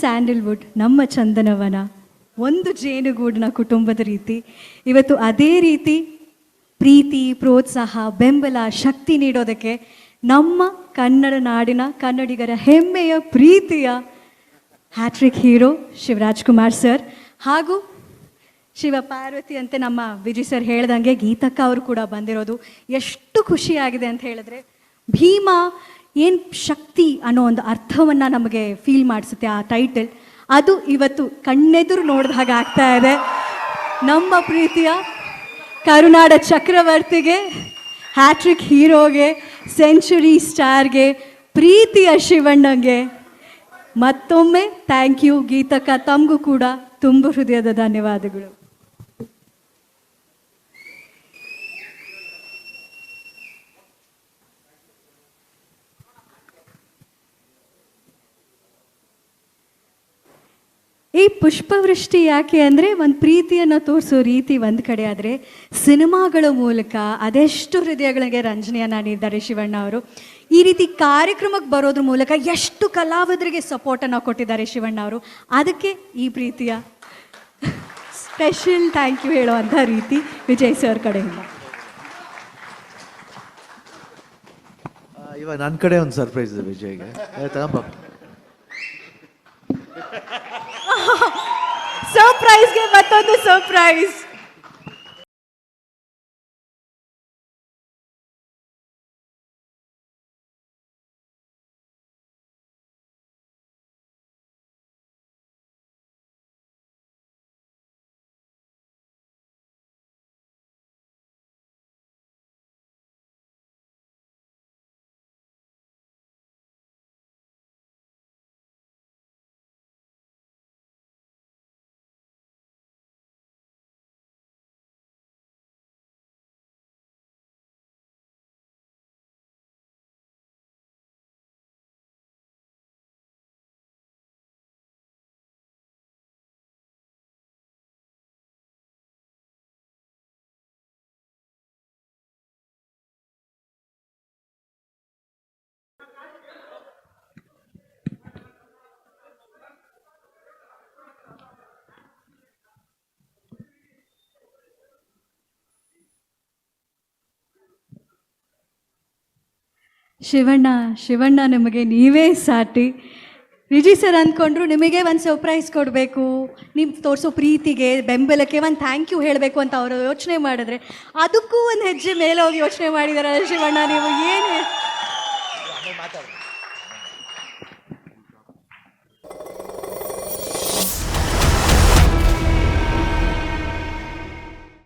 Sandalwood, ನಮ್ಮ ಚಂದನವನ, ಒಂದು ಜೇನುಗೂಡಿನ ಕುಟುಂಬದ ರೀತಿ. ಇವತ್ತು ಅದೇ ರೀತಿ ಪ್ರೀತಿ, ಪ್ರೋತ್ಸಾಹ, ಬೆಂಬಲ, ಶಕ್ತಿ ನೀಡೋದಕ್ಕೆ ನಮ್ಮ ಕನ್ನಡ ನಾಡಿನ ಕನ್ನಡಿಗರ ಹೆಮ್ಮೆಯ ಪ್ರೀತಿಯ hat-trick hero Shivaraj Kumar sir ಹಾಗೂ ಶಿವ ಪಾರ್ವತಿ ಅಂತ ನಮ್ಮ ವಿಜಯ್ ಸರ್ ಹೇಳ್ದಂಗೆ ಗೀತಕ್ಕ ಅವರು ಕೂಡ ಬಂದಿರೋದು ಎಷ್ಟು ಖುಷಿಯಾಗಿದೆ ಅಂತ ಹೇಳಿದ್ರೆ, ಭೀಮ ಏನು ಶಕ್ತಿ ಅನ್ನೋ ಒಂದು ಅರ್ಥವನ್ನು ನಮಗೆ ಫೀಲ್ ಮಾಡಿಸುತ್ತೆ ಆ ಟೈಟಲ್. ಅದು ಇವತ್ತು ಕಣ್ಣೆದುರು ನೋಡಿದ ಹಾಗೆ ಆಗ್ತಾ ಇದೆ. ನಮ್ಮ ಪ್ರೀತಿಯ ಕರುನಾಡ ಚಕ್ರವರ್ತಿಗೆ, ಹ್ಯಾಟ್ರಿಕ್ ಹೀರೋಗೆ, ಸೆಂಚುರಿ ಸ್ಟಾರ್ಗೆ, ಪ್ರೀತಿಯ ಶಿವಣ್ಣಂಗೆ ಮತ್ತೊಮ್ಮೆ ಥ್ಯಾಂಕ್ ಯು. ಗೀತಕ್ಕ, ತಮಗೂ ಕೂಡ ತುಂಬ ಹೃದಯದ ಧನ್ಯವಾದಗಳು. ಈ ಪುಷ್ಪವೃಷ್ಟಿ ಯಾಕೆ ಅಂದರೆ, ಒಂದು ಪ್ರೀತಿಯನ್ನು ತೋರಿಸೋ ರೀತಿ ಒಂದು ಕಡೆ ಆದರೆ, ಸಿನಿಮಾಗಳ ಮೂಲಕ ಅದೆಷ್ಟು ಹೃದಯಗಳಿಗೆ ರಂಜನೆಯನ್ನು ನೀಡಿದ್ದಾರೆ ಶಿವಣ್ಣ ಅವರು. ಈ ರೀತಿ ಕಾರ್ಯಕ್ರಮಕ್ಕೆ ಬರೋದ್ರ ಮೂಲಕ ಎಷ್ಟು ಕಲಾವಿದರಿಗೆ ಸಪೋರ್ಟನ್ನು ಕೊಟ್ಟಿದ್ದಾರೆ ಶಿವಣ್ಣ ಅವರು. ಅದಕ್ಕೆ ಈ ಪ್ರೀತಿಯ ಸ್ಪೆಷಲ್ ಥ್ಯಾಂಕ್ ಯು ಹೇಳುವಂಥ ರೀತಿ ವಿಜಯ್ ಸರ್ ಕಡೆಯಿಂದ. ಇವಾಗ ನನ್ನ ಕಡೆ ಒಂದು ಸರ್ಪ್ರೈಸ್ ಇದೆ ವಿಜಯ್ಗೆ. ಸರ್ಪ್ರೈಸ್ಗೆ ಮತ್ತೊಂದು ಸರ್ಪ್ರೈಸ್. ಶಿವಣ್ಣ ನಿಮಗೆ ನೀವೇ ಸಾಟಿ. ವಿಜಯ್ ಸರ್ ಅಂದ್ಕೊಂಡ್ರು ನಿಮಗೆ ಒಂದು ಸರ್ಪ್ರೈಸ್ ಕೊಡಬೇಕು, ನೀವು ತೋರಿಸೋ ಪ್ರೀತಿಗೆ, ಬೆಂಬಲಕ್ಕೆ ಒಂದು ಥ್ಯಾಂಕ್ ಯು ಹೇಳಬೇಕು ಅಂತ ಅವರು ಯೋಚನೆ ಮಾಡಿದ್ರೆ, ಅದಕ್ಕೂ ಒಂದು ಹೆಜ್ಜೆ ಮೇಲೆ ಹೋಗಿ ಯೋಚನೆ ಮಾಡಿದಾರೆ ಶಿವಣ್ಣ. ನೀವು ಏನು